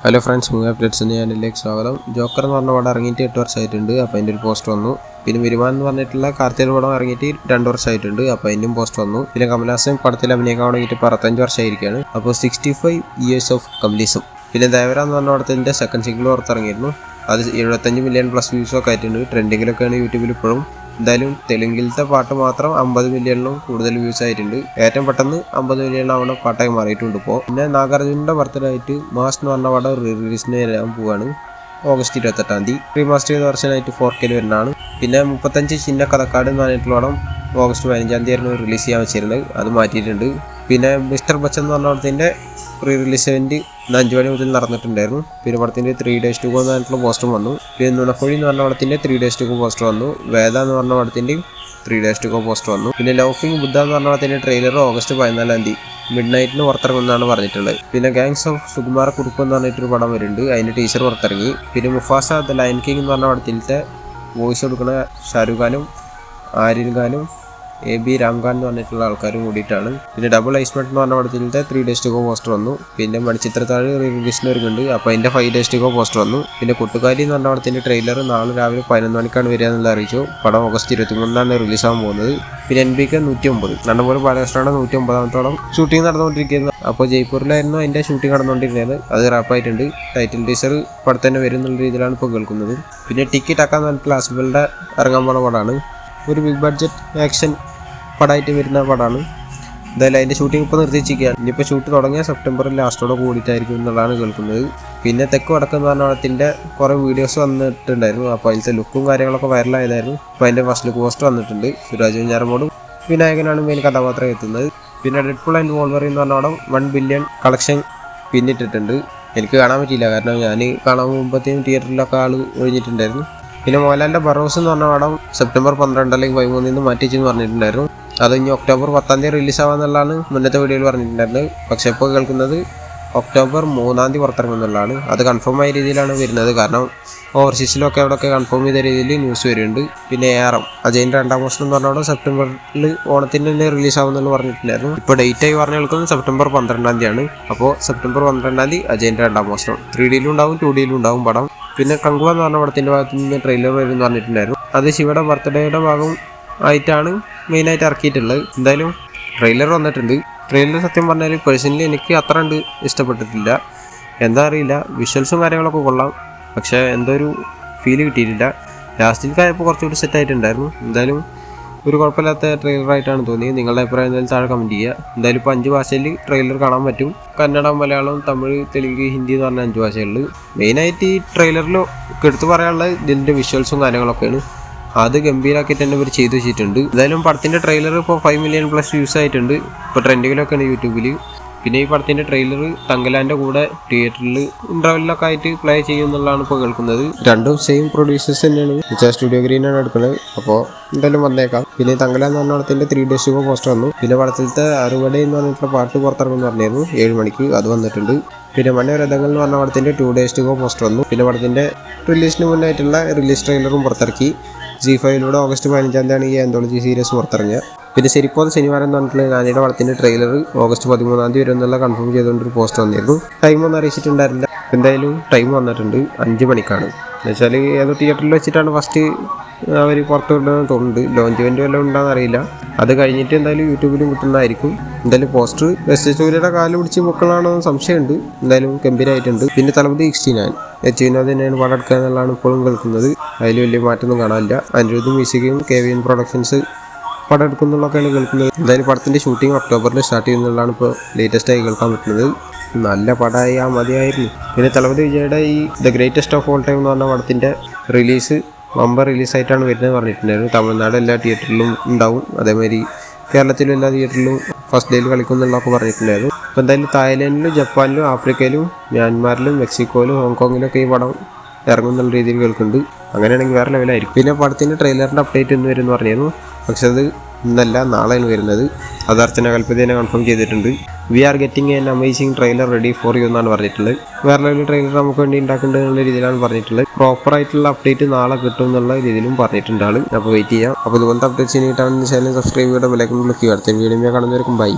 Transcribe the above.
Hello friends, movie updates ചാനലിലേക്ക് സ്വാഗതം. Joker എന്ന് പറഞ്ഞ പടം ഇറങ്ങിയിട്ട് 8 വർഷമായിട്ടുണ്ട്. അപ്പോൾ അതിൻ്റെ ഒരു പോസ്റ്റ് വന്നു. പിന്നെ വിരുമാൻ എന്ന് പറഞ്ഞിട്ടുള്ള കാർത്തിക പടം ഇറങ്ങിയിട്ട് 2 വർഷമായിട്ടുണ്ട്. അപ്പോൾ അതിൻ്റെയും പോസ്റ്റ് വന്നു. പിന്നെ കമലഹാസൻ പടത്തിൽ അഭിനയിക്കാൻ തുടങ്ങിയിട്ട് 65 വർഷമായിരിക്കുകയാണ്. അപ്പോൾ 65 years ഓഫ് കമലിസം. പിന്നെ ദേവര എന്ന് പറഞ്ഞ പടത്തിൻ്റെ സെക്കൻഡ് സിംഗിൾ പുറത്തിറങ്ങിയിരുന്നു. അത് 75 മില്യൺ പ്ലസ് വ്യൂസൊക്കെ ആയിട്ടുണ്ട്. ട്രെൻഡിങ്ങിലൊക്കെയാണ് യൂട്യൂബിൽ ഇപ്പോഴും. എന്തായാലും തെലുങ്കിലത്തെ പാട്ട് മാത്രം 50 മില്യണിലും കൂടുതൽ വ്യൂസ് ആയിട്ടുണ്ട്. ഏറ്റവും പെട്ടെന്ന് 50 മില്യൺ ആവുന്ന പാട്ടായി മാറിയിട്ടുണ്ട് ഇപ്പോൾ. പിന്നെ നാഗാർജുനന്റെ ബർത്ത്ഡേ ആയിട്ട് മാസ് എന്ന് പറഞ്ഞ പടം റിലീസിന് വരാൻ പോവാണ് ഓഗസ്റ്റ് 28 റീമാസ്റ്റർ ചെയ്ത വെർഷനായിട്ട് 4K വരുന്നതാണ്. പിന്നെ 35 ചിന്ന കഥക്കാട് എന്ന് പറഞ്ഞിട്ടുള്ള പടം ഓഗസ്റ്റ് 15 റിലീസ് ചെയ്യാൻ വെച്ചിരുന്നത്. അത് മാറ്റിയിട്ടുണ്ട്. പിന്നെ മിസ്റ്റർ ബച്ചൻ എന്ന് പറഞ്ഞ പടത്തിൻ്റെ പ്രീ റിലീസ് ഇവന്റ് 5 മണി മുതൽ നടന്നിട്ടുണ്ടായിരുന്നു. പിന്നെ പടത്തിൻ്റെ 3 days to go എന്ന് പറഞ്ഞിട്ടുള്ള പോസ്റ്റർ വന്നു. പിന്നെ നുണക്കോഴി എന്ന് പറഞ്ഞ പടത്തിൻ്റെ 3 days to go പോസ്റ്റർ വന്നു. വേദ എന്ന് പറഞ്ഞ പടത്തിൻ്റെ 3 days to go പോസ്റ്റർ വന്നു. പിന്നെ ലൗഫിംഗ് ബുദ്ധ എന്ന് പറഞ്ഞ പടത്തിൻ്റെ ട്രെയിലർ ഓഗസ്റ്റ് 14 മിഡ് നൈറ്റിന് പുറത്തിറങ്ങുമെന്നാണ് പറഞ്ഞിട്ടുള്ളത്. പിന്നെ ഗാങ്സ് ഓഫ് സുകുമാര കുറുപ്പ് എന്ന് പറഞ്ഞിട്ടൊരു പടം വരുന്നുണ്ട്. അതിൻ്റെ ടീച്ചർ പുറത്തിറങ്ങി. പിന്നെ മുഫാസ ദ ലയൺ കിങ് എന്ന് പറഞ്ഞ പടത്തിലത്തെ വോയിസ് കൊടുക്കുന്ന ഷാരൂഖ് ഖാനും ആര്യൻ ഖാനും AB രാംഖാൻ എന്ന് പറഞ്ഞിട്ടുള്ള ആൾക്കാരും കൂടിയിട്ടാണ്. പിന്നെ ഡബിൾ ഐസ്മെന്റ് എന്ന് പറഞ്ഞ പടത്തിലത്തെ 3 days to go പോസ്റ്റർ വന്നു. പിന്നെ മണിച്ചിത്രത്താഴ് റിലീസിന് വരുന്നുണ്ട്. അപ്പോൾ അതിൻ്റെ 5 days to go പോസ്റ്റർ വന്നു. പിന്നെ കൂട്ടുകാരി എന്ന് പറഞ്ഞ പടത്തിൻ്റെ ട്രെയിലർ നാളെ രാവിലെ 11 മണിക്കാണ് വരിക എന്നുള്ള അറിയിച്ചു. പടം ഓഗസ്റ്റ് 23 റിലീസാകാൻ പോകുന്നത്. പിന്നെ NBK 109 നല്ലപോലെ ബാലകൃഷ്ണയുടെ 109ാമത്തോളം ഷൂട്ടിംഗ് നടന്നുകൊണ്ടിരിക്കുന്നത്. അപ്പോൾ ജയ്പൂരിലായിരുന്നു അതിൻ്റെ ഷൂട്ടിംഗ് നടന്നുകൊണ്ടിരുന്നത്. അത് റാപ്പായിട്ടുണ്ട്. ടൈറ്റിൽ ടീസർ പടത്ത് തന്നെ വരും എന്നുള്ള രീതിയിലാണ് ഇപ്പോൾ കേൾക്കുന്നത്. പിന്നെ ടിക്കറ്റ് ആക്കാൻ പറഞ്ഞിട്ടുള്ള ആസിഫലിൻ്റെ ഇറങ്ങാൻ പോകുന്ന പടമാണ്. ഒരു ബിഗ് ബഡ്ജറ്റ് ആക്ഷൻ പടമായിട്ട് വരുന്ന പടമാണ്. എന്തായാലും അതിൻ്റെ ഷൂട്ടിംഗ് ഇപ്പോൾ നിർത്തിച്ചിരിക്കുകയാണ്. ഇനിയിപ്പോൾ ഷൂട്ട് തുടങ്ങിയ സെപ്റ്റംബറിൽ ലാസ്റ്റോടെ കൂടിയിട്ടായിരിക്കും എന്നുള്ളതാണ് കേൾക്കുന്നത്. പിന്നെ തെക്ക് വടക്ക് എന്ന് പറഞ്ഞ പടത്തിൻ്റെ കുറേ വീഡിയോസ് വന്നിട്ടുണ്ടായിരുന്നു. അപ്പോൾ അതിലത്തെ ലുക്കും കാര്യങ്ങളൊക്കെ വൈറലായതായിരുന്നു. അപ്പോൾ അതിൻ്റെ ഫസ്റ്റ് ലുക്ക് പോസ്റ്റ് വന്നിട്ടുണ്ട്. സുരാജ് വെഞ്ഞാറമൂടും വിനായകനാണ് മെയിൻ കഥാപാത്രം എത്തുന്നത്. പിന്നെ ഡെഡ്പൂൾ ആൻഡ് വോൾവറിൻ എന്ന് പറഞ്ഞ പടം 1 ബില്യൺ കളക്ഷൻ പിന്നിട്ടിട്ടുണ്ട്. എനിക്ക് കാണാൻ പറ്റിയില്ല, കാരണം ഞാൻ കാണാൻ പോകുമ്പോഴത്തേക്കും തിയേറ്ററിലൊക്കെ ആൾ ഒഴിഞ്ഞിട്ടുണ്ടായിരുന്നു. പിന്നെ മോഹൻലാലിൻ്റെ ബറോസ് എന്ന് പറഞ്ഞ പടം സെപ്റ്റംബർ 12 അല്ലെങ്കിൽ 13 മാറ്റിച്ചെന്ന് പറഞ്ഞിട്ടുണ്ടായിരുന്നു. അത് ഇനി ഒക്ടോബർ 10 റിലീസ് ആവാന്നുള്ളതാണ് മുന്നത്തെ വീഡിയോയിൽ പറഞ്ഞിട്ടുണ്ടായിരുന്നത്. പക്ഷെ ഇപ്പോൾ കേൾക്കുന്നത് ഒക്ടോബർ 3 പുറത്തിറങ്ങുന്നുള്ളതാണ്. അത് കൺഫേം ആയ രീതിയിലാണ് വരുന്നത്. കാരണം ഓവർസീസിലൊക്കെ അവിടെയൊക്കെ കൺഫേം ചെയ്ത രീതിയിൽ ന്യൂസ് വരുന്നുണ്ട്. പിന്നെ ARM അജയൻ്റെ 2ാം മോഷൻ എന്ന് പറഞ്ഞാൽ സെപ്റ്റംബറിൽ ഓണത്തിന് തന്നെ റിലീസ് ആവുമെന്ന് പറഞ്ഞിട്ടുണ്ടായിരുന്നു. ഇപ്പോൾ ഡേറ്റ് ആയി പറഞ്ഞു കേൾക്കുന്നത് സെപ്റ്റംബർ 12 അപ്പോൾ സെപ്റ്റംബർ 12 അജയൻ്റെ 2ാം മോഷൻ 3Dയിലും ഉണ്ടാവും 2Dയിലും ഉണ്ടാവും പടം. പിന്നെ കങ്കുവ എന്ന് പറഞ്ഞ പടത്തിൻ്റെ ഭാഗത്ത് നിന്ന് ട്രെയിലർ വരും എന്ന് പറഞ്ഞിട്ടുണ്ടായിരുന്നു. അത് ശിവയുടെ ബർത്ത്ഡേയുടെ ഭാഗം ആയിട്ടാണ് മെയിനായിട്ട് ഇറക്കിയിട്ടുള്ളത്. എന്തായാലും ട്രെയിലർ വന്നിട്ടുണ്ട്. ട്രെയിലർ സത്യം പറഞ്ഞാൽ പേഴ്സണലി എനിക്ക് അത്ര കണ്ട് ഇഷ്ടപ്പെട്ടിട്ടില്ല. എന്താ അറിയില്ല, വിഷ്വൽസും കാര്യങ്ങളൊക്കെ കൊള്ളാം, പക്ഷേ എന്തോ ഒരു ഫീല് കിട്ടിയിട്ടില്ല. ലാസ്റ്റിലേക്കായപ്പോൾ കുറച്ചുകൂടി സെറ്റായിട്ടുണ്ടായിരുന്നു. എന്തായാലും ഒരു കുഴപ്പമില്ലാത്ത ട്രെയിലറായിട്ടാണ് തോന്നിയത്. നിങ്ങളുടെ അഭിപ്രായം എന്തായാലും താഴെ കമൻറ്റ് ചെയ്യുക. എന്തായാലും ഇപ്പോൾ 5 ഭാഷയിൽ ട്രെയിലർ കാണാൻ പറ്റും. കന്നഡ, മലയാളം, തമിഴ്, തെലുങ്ക്, ഹിന്ദി എന്ന് പറഞ്ഞ 5 ഭാഷകളിൽ. മെയിനായിട്ട് ഈ ട്രെയിലറിൽ എടുത്ത് പറയാനുള്ളത് ഇതിൻ്റെ വിഷ്വൽസും കാര്യങ്ങളൊക്കെയാണ്. അത് ഗംഭീരമാക്കിയിട്ട് തന്നെ ഇവർ ചെയ്തു വെച്ചിട്ടുണ്ട്. എന്തായാലും പടത്തിൻ്റെ ട്രെയിലർ ഇപ്പോൾ 5 മില്യൺ പ്ലസ് വ്യൂസ് ആയിട്ടുണ്ട്. ഇപ്പോൾ ട്രെൻഡിങ്ങിലൊക്കെയാണ് യൂട്യൂബിൽ. പിന്നെ ഈ പടത്തിൻ്റെ ട്രെയിലർ തങ്കലാൻ്റെ കൂടെ തിയേറ്ററിൽ ഇൻ്റർവെല്ലൊക്കെ ആയിട്ട് പ്ലേ ചെയ്യുമെന്നുള്ളതാണ് ഇപ്പോൾ കേൾക്കുന്നത്. രണ്ടും സെയിം പ്രൊഡ്യൂസേഴ്സ് തന്നെയാണ്. സ്റ്റുഡിയോ ഗ്രീനാണ് എടുക്കുന്നത്. അപ്പോൾ എന്തായാലും വന്നേക്കാം. പിന്നെ തങ്കല എന്ന് പറഞ്ഞ പടത്തിൻ്റെ 3 days to go പോസ്റ്റർ വന്നു. പിന്നെ പടത്തിലത്തെ അറുപട എന്ന് പറഞ്ഞിട്ടുള്ള പാട്ട് പുറത്തിറങ്ങുമെന്ന് പറഞ്ഞായിരുന്നു 7 മണിക്ക്. അത് വന്നിട്ടുണ്ട്. പിന്നെ മണ്ണിരഥങ്ങൾ എന്ന് പറഞ്ഞ പടത്തിൻ്റെ 2 days to go പോസ്റ്റർ വന്നു. പിന്നെ പടത്തിൻ്റെ റിലീസിന് മുന്നായിട്ടുള്ള റിലീസ് ട്രെയിലറും പുറത്തിറക്കി. G5 ഓഗസ്റ്റ് 15 ഈ ആന്തോളജി സീരീസ് പുറത്തിറങ്ങിയത്. പിന്നെ ശരിപ്പോൾ ശനിവാരം എന്ന് പറഞ്ഞിട്ടുള്ള നാനിയുടെ പടത്തിൻ്റെ ട്രെയിലർ ഓഗസ്റ്റ് 13 വരും എന്നുള്ള കൺഫേം ചെയ്തുകൊണ്ടൊരു പോസ്റ്റ് വന്നിരുന്നു. ടൈമൊന്നും അറിയിച്ചിട്ടുണ്ടായിരുന്നില്ല. എന്തായാലും ടൈം വന്നിട്ടുണ്ട്. 5 മണിക്കാണ്. എന്നുവെച്ചാൽ ഏതോ തിയേറ്ററിൽ വെച്ചിട്ടാണ് ഫസ്റ്റ് അവർ പുറത്ത് വിടുന്നതെന്ന് തോന്നുന്നുണ്ട്. ലോഞ്ച് ഇവൻ്റ് വല്ലതും ഉണ്ടാകുന്ന അറിയില്ല. അത് കഴിഞ്ഞിട്ട് എന്തായാലും യൂട്യൂബിലും കിട്ടുന്നതായിരിക്കും. എന്തായാലും പോസ്റ്റർ വെസ്റ്റ് സൂര്യയുടെ കാല് പിടിച്ച് പൊക്കളാണോ സംശയമുണ്ട്. എന്തായാലും ഗംഭീരമായിട്ടുണ്ട്. പിന്നെ തലപതി 69 എച്ച് തന്നെയാണ് പടം എടുക്കുക എന്നുള്ളതാണ് ഇപ്പോഴും കേൾക്കുന്നത്. അതിൽ വലിയ മാറ്റമൊന്നും കാണാനില്ല. അനിരുദ്ധ മ്യൂസിക്കും KVN പ്രൊഡക്ഷൻസ് പടം എടുക്കുന്നുള്ളതൊക്കെയാണ് കേൾക്കുന്നത്. എന്തായാലും പടത്തിൻ്റെ ഷൂട്ടിംഗ് ഒക്ടോബറിൽ സ്റ്റാർട്ട് ചെയ്യുന്നതാണ് ഇപ്പോൾ ലേറ്റസ്റ്റായി കേൾക്കാൻ പറ്റുന്നത്. നല്ല പടമായി മതിയായിരുന്നു. പിന്നെ തലപതി വിജയുടെ ഈ the greatest of all time എന്ന് പറഞ്ഞ പടത്തിൻ്റെ റിലീസ് നവംബർ റിലീസായിട്ടാണ് വരുന്നത് പറഞ്ഞിട്ടുണ്ടായിരുന്നു. തമിഴ്നാട് എല്ലാ തിയേറ്ററിലും ഉണ്ടാവും. അതേമാതിരി കേരളത്തിലും എല്ലാ തിയേറ്ററിലും ഫസ്റ്റ് ഡേയിൽ കളിക്കും എന്നുള്ളതൊക്കെ പറഞ്ഞിട്ടുണ്ടായിരുന്നു. അപ്പോൾ എന്തായാലും തായ്ലാൻഡിലും ജപ്പാനിലും ആഫ്രിക്കയിലും മ്യാൻമാറിലും മെക്സിക്കോയിലും ഹോങ്കോങ്ങിലൊക്കെ ഈ പടം ഇറങ്ങുന്നുള്ള രീതിയിൽ കേൾക്കുന്നുണ്ട്. അങ്ങനെയാണെങ്കിൽ വേറെ ലെവലായിരിക്കും. പിന്നെ പടത്തിൻ്റെ ട്രെയിലറിൻ്റെ അപ്ഡേറ്റ് എന്ന് വരുമെന്ന് പറഞ്ഞിരുന്നു. പക്ഷെ അത് ഇന്നല്ല, നാളെയാണ് വരുന്നത്. അത് അർച്ചന കൽപ്പതി തന്നെ കൺഫേം ചെയ്തിട്ടുണ്ട്. We are getting an amazing trailer ready for you എന്നാണ് പറഞ്ഞിട്ടുള്ളത്. വേറെ ലെവൽ ട്രെയിലർ നമുക്ക് വേണ്ടി ഉണ്ടാക്കേണ്ടത് എന്നുള്ള രീതിയിലാണ് പറഞ്ഞിട്ടുള്ളത്. പ്രോപ്പറായിട്ടുള്ള അപ്ഡേറ്റ് നാളെ കിട്ടും എന്നുള്ള രീതിയിലും പറഞ്ഞിട്ടുണ്ട് ആൾ. അപ്പോൾ വെയിറ്റ് ചെയ്യാം. അപ്പോൾ ഇതുപോലത്തെ അപ്ഡേറ്റ്സ് കിട്ടാൻ ചാനൽ സബ്സ്ക്രൈബ് ചെയ്ത ബെൽ ഐക്കൺ ക്ലിക്ക് ചെയ്യുക. അടുത്ത വീഡിയോ കാണുന്നവർക്കും ബൈ.